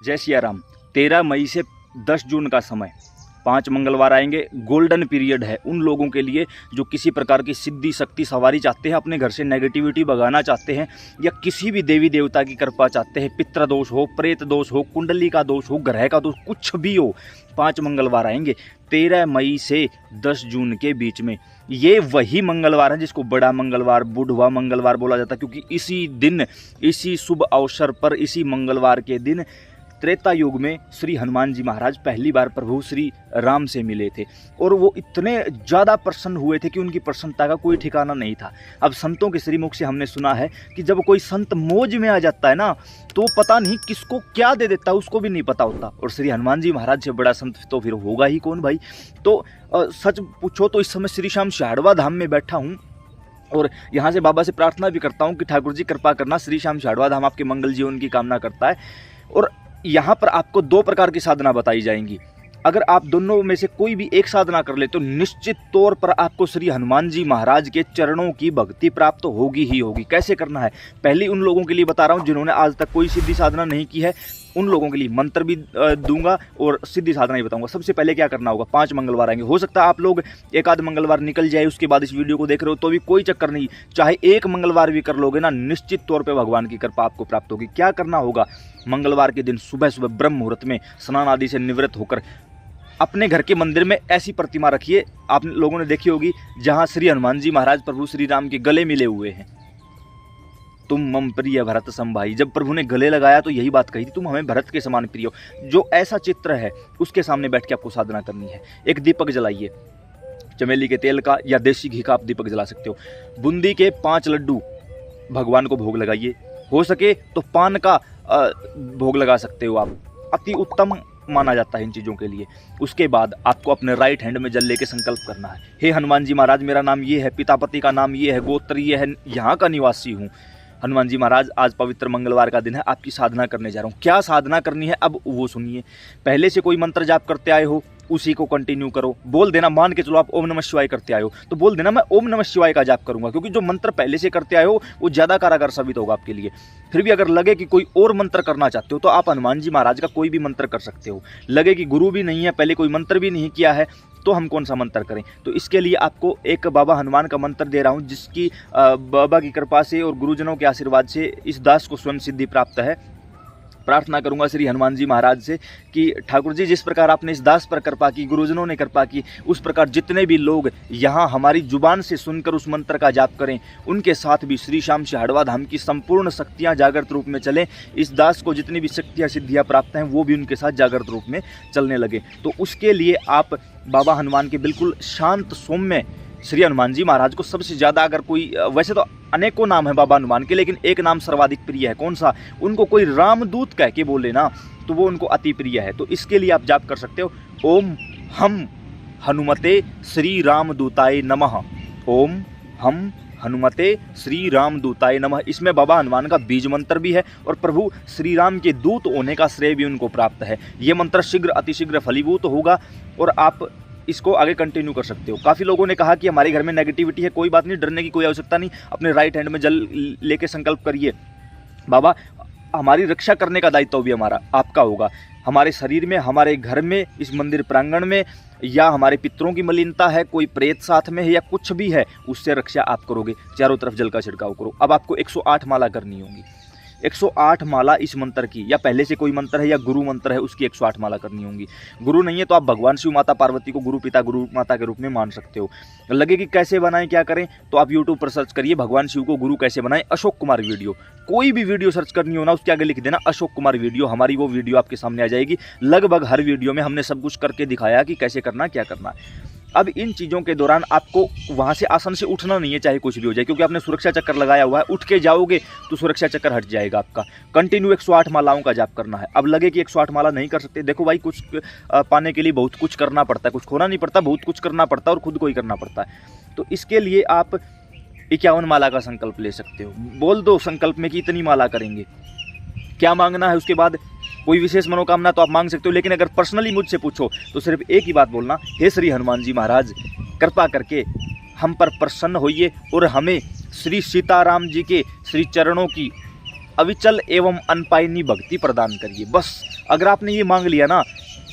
जय सिया राम। 13 मई से 10 जून का समय 5 मंगलवार आएंगे। गोल्डन पीरियड है उन लोगों के लिए जो किसी प्रकार की सिद्धि शक्ति सवारी चाहते हैं, अपने घर से नेगेटिविटी भगाना चाहते हैं, या किसी भी देवी देवता की कृपा चाहते हैं। पितृ दोष हो, प्रेत दोष हो, कुंडली का दोष हो, ग्रह का दोष, कुछ भी हो, 5 मंगलवार आएंगे 13 मई से 10 जून के बीच में। ये वही मंगलवार है जिसको बड़ा मंगलवार, बुढ़वा मंगलवार बोला जाता है, क्योंकि इसी दिन, इसी शुभ अवसर पर, इसी मंगलवार के दिन त्रेता युग में श्री हनुमान जी महाराज पहली बार प्रभु श्री राम से मिले थे, और वो इतने ज़्यादा प्रसन्न हुए थे कि उनकी प्रसन्नता का कोई ठिकाना नहीं था। अब संतों के श्रीमुख से हमने सुना है कि जब कोई संत मौज में आ जाता है ना, तो पता नहीं किसको क्या दे देता है, उसको भी नहीं पता होता। और श्री हनुमान जी महाराज से बड़ा संत तो फिर होगा ही कौन भाई। तो सच पूछो तो इस समय श्री श्याम शाढ़वा धाम में बैठा हूँ, और यहाँ से बाबा से प्रार्थना भी करता हूँ कि ठाकुर जी कृपा करना, श्री श्याम शाढ़वा धाम आपके मंगल जीवन की कामना करता है। और यहाँ पर आपको 2 प्रकार की साधना बताई जाएंगी। अगर आप दोनों में से कोई भी एक साधना कर ले तो निश्चित तौर पर आपको श्री हनुमान जी महाराज के चरणों की भक्ति प्राप्त होगी ही होगी। कैसे करना है पहले उन लोगों के लिए बता रहा हूँ जिन्होंने आज तक कोई सिद्धि साधना नहीं की है, उन लोगों के लिए मंत्र भी दूंगा और सिद्धि साधना ही बताऊंगा। सबसे पहले क्या करना होगा, 5 मंगलवार आएंगे। हो सकता है आप लोग एक आध मंगलवार निकल जाए, उसके बाद इस वीडियो को देख रहे हो तो भी कोई चक्कर नहीं, चाहे एक मंगलवार भी कर लोगे ना, निश्चित तौर पे भगवान की कृपा आपको प्राप्त होगी। क्या करना होगा, मंगलवार के दिन सुबह सुबह ब्रह्म मुहूर्त में स्नान आदि से निवृत्त होकर अपने घर के मंदिर में ऐसी प्रतिमा रखिए, आप लोगों ने देखी होगी, जहां श्री हनुमान जी महाराज प्रभु श्री राम के गले मिले हुए हैं। तुम मम प्रिय भरत सम भाई, जब प्रभु ने गले लगाया तो यही बात कही थी, तुम हमें भरत के समान प्रिय हो। जो ऐसा चित्र है उसके सामने बैठ के आपको साधना करनी है। एक दीपक जलाइए, चमेली के तेल का या देसी घी का आप दीपक जला सकते हो। बूंदी के 5 लड्डू भगवान को भोग लगाइए, हो सके तो पान का भोग लगा सकते हो आप, अति उत्तम माना जाता है इन चीज़ों के लिए। उसके बाद आपको अपने राइट हैंड में जल लेके संकल्प करना है, हे हनुमान जी महाराज, मेरा नाम ये है, पिता पति का नाम ये है, गोत्र ये है, यहाँ का निवासी हूँ। हनुमान जी महाराज आज पवित्र मंगलवार का दिन है, आपकी साधना करने जा रहा हूँ। क्या साधना करनी है अब वो सुनिए। पहले से कोई मंत्र जाप करते आए हो उसी को कंटिन्यू करो। बोल देना, मान के चलो आप ओम नमः शिवाय करते आए हो तो बोल देना मैं ओम नमः शिवाय का जाप करूंगा, क्योंकि जो मंत्र पहले से करते आए हो वो ज़्यादा कारगर साबित होगा आपके लिए। फिर भी अगर लगे कि कोई और मंत्र करना चाहते हो तो आप हनुमान जी महाराज का कोई भी मंत्र कर सकते हो। लगे कि गुरु भी नहीं है, पहले कोई मंत्र भी नहीं किया है, तो हम कौन सा मंत्र करें। तो इसके लिए आपको एक बाबा हनुमान का मंत्र दे रहा हूँ, जिसकी बाबा की कृपा से और गुरुजनों के आशीर्वाद से इस दास को स्वयं सिद्धि प्राप्त है। प्रार्थना करूंगा श्री हनुमान जी महाराज से कि ठाकुर जी, जिस प्रकार आपने इस दास पर कृपा की, गुरुजनों ने कृपा की, उस प्रकार जितने भी लोग यहाँ हमारी जुबान से सुनकर उस मंत्र का जाप करें, उनके साथ भी श्री श्याम शाढ़वा धाम की संपूर्ण शक्तियाँ जागृत रूप में चलें। इस दास को जितनी भी शक्तियाँ सिद्धियाँ प्राप्त हैं वो भी उनके साथ जागृत रूप में चलने लगे। तो उसके लिए आप बाबा हनुमान के बिल्कुल शांत सौम्य श्री हनुमान जी महाराज को सबसे ज़्यादा, अगर कोई, वैसे तो अनेकों नाम है बाबा हनुमान के, लेकिन एक नाम सर्वाधिक प्रिय है, कौन सा, उनको कोई रामदूत कह के बोले ना तो वो उनको अति प्रिय है। तो इसके लिए आप जाप कर सकते हो, ओम हम हनुमते श्री रामदूताय नमः, ओम हम हनुमते श्री रामदूताय नमः। इसमें बाबा हनुमान का बीज मंत्र भी है और प्रभु श्री राम के दूत होने का श्रेय भी उनको प्राप्त है। ये मंत्र शीघ्र अतिशीघ्र फलीभूत होगा और आप इसको आगे कंटिन्यू कर सकते हो। काफ़ी लोगों ने कहा कि हमारे घर में नेगेटिविटी है, कोई बात नहीं, डरने की कोई आवश्यकता नहीं। अपने राइट हैंड में जल लेके संकल्प करिए, बाबा हमारी रक्षा करने का दायित्व भी हमारा, आपका होगा। हमारे शरीर में, हमारे घर में, इस मंदिर प्रांगण में, या हमारे पितरों की मलिनता है, कोई प्रेत साथ में है या कुछ भी है, उससे रक्षा आप करोगे। चारों तरफ जल का छिड़काव करो। अब आपको 108 माला करनी होगी, 108 माला इस मंत्र की, या पहले से कोई मंत्र है या गुरु मंत्र है उसकी 108 माला करनी होंगी। गुरु नहीं है तो आप भगवान शिव माता पार्वती को गुरु पिता गुरु माता के रूप में मान सकते हो। लगे कि कैसे बनाएं, क्या करें, तो आप यूट्यूब पर सर्च करिए भगवान शिव को गुरु कैसे बनाएं, अशोक कुमार वीडियो, कोई भी वीडियो सर्च करनी हो ना उसके आगे लिख देना अशोक कुमार वीडियो, हमारी वो वीडियो आपके सामने आ जाएगी। लगभग हर वीडियो में हमने सब कुछ करके दिखाया कि कैसे करना, क्या करना है। अब इन चीज़ों के दौरान आपको वहाँ से आसन से उठना नहीं है, चाहे कुछ भी हो जाए, क्योंकि आपने सुरक्षा चक्कर लगाया हुआ है। उठ के जाओगे तो सुरक्षा चक्कर हट जाएगा आपका। कंटिन्यू 108 मालाओं का जाप करना है। अब लगे कि 108 माला नहीं कर सकते, देखो भाई, कुछ पाने के लिए बहुत कुछ करना पड़ता है, कुछ खोना नहीं पड़ता, बहुत कुछ करना पड़ता है और खुद को ही करना पड़ता है। तो इसके लिए आप 51 माला का संकल्प ले सकते हो। बोल दो संकल्प में कि इतनी माला करेंगे, क्या मांगना है, उसके बाद कोई विशेष मनोकामना तो आप मांग सकते हो। लेकिन अगर पर्सनली मुझसे पूछो तो सिर्फ एक ही बात बोलना, हे श्री हनुमान जी महाराज, कृपा करके हम पर प्रसन्न होइए और हमें श्री सीताराम जी के श्री चरणों की अविचल एवं अनपायनी भक्ति प्रदान करिए। बस अगर आपने ये मांग लिया ना,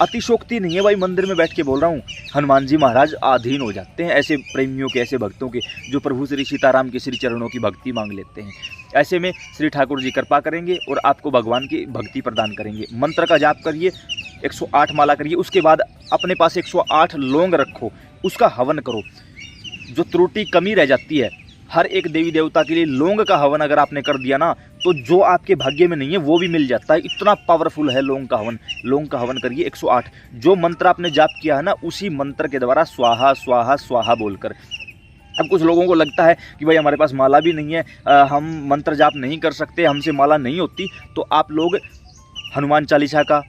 अतिशोक्ति नहीं है भाई, मंदिर में बैठ के बोल रहा हूँ, हनुमान जी महाराज अधीन हो जाते हैं ऐसे प्रेमियों के, ऐसे भक्तों के जो प्रभु श्री सीताराम के श्री चरणों की भक्ति मांग लेते हैं। ऐसे में श्री ठाकुर जी कृपा करेंगे और आपको भगवान की भक्ति प्रदान करेंगे। मंत्र का जाप करिए, 108 माला करिए, उसके बाद अपने पास 108 लौंग रखो, उसका हवन करो। जो त्रुटि कमी रह जाती है, हर एक देवी देवता के लिए लौंग का हवन अगर आपने कर दिया ना, तो जो आपके भाग्य में नहीं है वो भी मिल जाता है। इतना पावरफुल है लौंग का हवन। लौंग का हवन करिए 108। जो मंत्र आपने जाप किया है ना, उसी मंत्र के द्वारा स्वाहा स्वाहा स्वाहा बोलकर। अब कुछ लोगों को लगता है कि भाई हमारे पास माला भी नहीं है, हम मंत्र जाप नहीं कर सकते, हमसे माला नहीं होती, तो आप लोग हनुमान चालीसा का,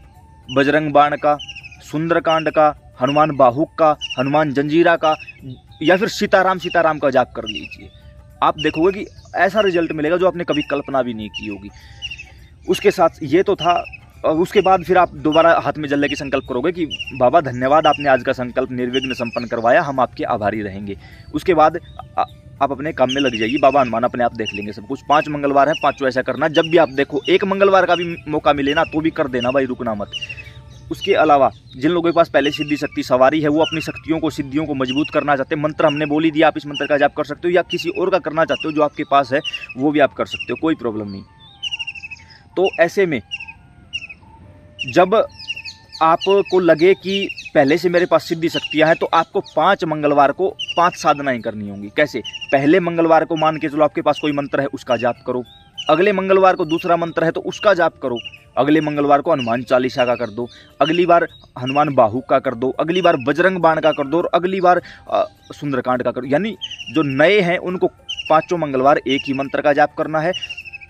बजरंग बाण का, सुंदरकांड का, हनुमान बाहुक का, हनुमान जंजीरा का, या फिर सीताराम का जाप कर लीजिए। आप देखोगे कि ऐसा रिजल्ट मिलेगा जो आपने कभी कल्पना भी नहीं की होगी। उसके साथ ये तो था, उसके बाद फिर आप दोबारा हाथ में जलने की संकल्प करोगे कि बाबा धन्यवाद, आपने आज का संकल्प निर्विघ्न संपन्न करवाया, हम आपके आभारी रहेंगे। उसके बाद आप अपने काम में लग जाइए, बाबा हनुमान अपने आप देख लेंगे सब कुछ। 5 मंगलवार है, 5 ऐसा करना। जब भी आप देखो, एक मंगलवार का भी मौका मिले ना तो भी कर देना भाई, रुकना मत। उसके अलावा जिन लोगों के पास पहले सिद्धि शक्ति सवारी है, वो अपनी शक्तियों को, सिद्धियों को मजबूत करना चाहते हैं, मंत्र हमने बोल ही दिया, आप इस मंत्र का जाप कर सकते हो, या किसी और का करना चाहते हो जो आपके पास है वो भी आप कर सकते हो, कोई प्रॉब्लम नहीं। तो ऐसे में जब आपको लगे कि पहले से मेरे पास सिद्धि शक्तियाँ हैं, तो आपको 5 मंगलवार को 5 साधनाएं करनी होंगी। कैसे? पहले मंगलवार को मान के चलो आपके पास कोई मंत्र है, उसका जाप करो। अगले मंगलवार को दूसरा मंत्र है तो उसका जाप करो। अगले मंगलवार को हनुमान चालीसा का कर दो, अगली बार हनुमान बाहु का कर दो, अगली बार बजरंग बाण का कर दो, और अगली बार सुंदरकांड का करो। यानी जो नए हैं उनको 5 मंगलवार एक ही मंत्र का जाप करना है,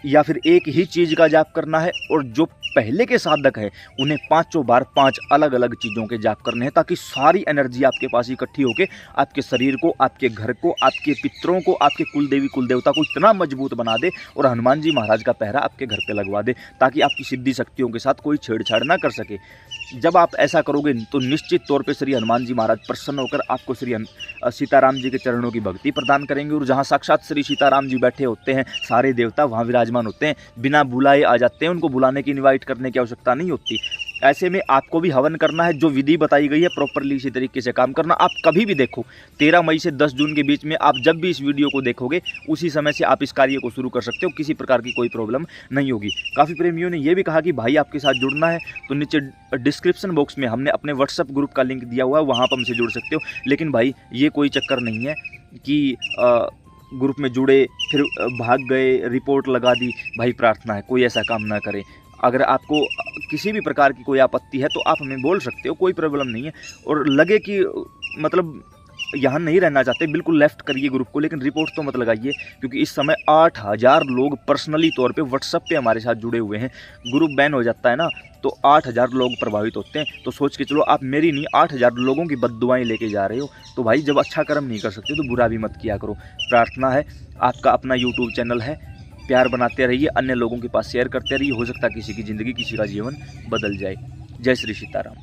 या फिर एक ही चीज़ का जाप करना है। और जो पहले के साधक है उन्हें 5 बार 5 अलग अलग चीज़ों के जाप करने हैं, ताकि सारी एनर्जी आपके पास इकट्ठी होकर आपके शरीर को, आपके घर को, आपके पितरों को, आपके कुल देवी कुल देवता को इतना मजबूत बना दे और हनुमान जी महाराज का पहरा आपके घर पे लगवा दे, ताकि आपकी सिद्धि शक्तियों के साथ कोई छेड़छाड़ ना कर सके। जब आप ऐसा करोगे तो निश्चित तौर पे श्री हनुमान जी महाराज प्रसन्न होकर आपको श्री सीताराम जी के चरणों की भक्ति प्रदान करेंगे। और जहाँ साक्षात श्री सीताराम जी बैठे होते हैं, सारे देवता वहाँ विराजमान होते हैं, बिना बुलाए आ जाते हैं, उनको बुलाने की इनवाइट करने की आवश्यकता नहीं होती। ऐसे में आपको भी हवन करना है, जो विधि बताई गई है प्रॉपरली इसी तरीके से काम करना। आप कभी भी देखो, 13 मई से 10 जून के बीच में आप जब भी इस वीडियो को देखोगे, उसी समय से आप इस कार्य को शुरू कर सकते हो, किसी प्रकार की कोई प्रॉब्लम नहीं होगी। काफ़ी प्रेमियों ने यह भी कहा कि भाई आपके साथ जुड़ना है तो नीचे डिस्क्रिप्शन बॉक्स में हमने अपने व्हाट्सएप ग्रुप का लिंक दिया हुआ है, वहाँ पर हमसे जुड़ सकते हो। लेकिन भाई ये कोई चक्कर नहीं है कि ग्रुप में जुड़े फिर भाग गए, रिपोर्ट लगा दी। भाई प्रार्थना है, कोई ऐसा काम ना करे। अगर आपको किसी भी प्रकार की कोई आपत्ति है तो आप हमें बोल सकते हो, कोई प्रॉब्लम नहीं है। और लगे कि मतलब यहाँ नहीं रहना चाहते, बिल्कुल लेफ्ट करिए ग्रुप को, लेकिन रिपोर्ट तो मत लगाइए, क्योंकि इस समय 8000 लोग पर्सनली तौर पे व्हाट्सएप पे हमारे साथ जुड़े हुए हैं। ग्रुप बैन हो जाता है ना तो 8000 लोग प्रभावित होते हैं। तो सोच के चलो, आप मेरी नहीं 8000 लोगों की बद्दुआएं लेके जा रहे हो। तो भाई जब अच्छा कर्म नहीं कर सकते तो बुरा भी मत किया करो। प्रार्थना है, आपका अपना यूट्यूब चैनल है, प्यार बनाते रहिए, अन्य लोगों के पास शेयर करते रहिए, हो सकता है किसी की ज़िंदगी, किसी का जीवन बदल जाए। जय श्री सीताराम।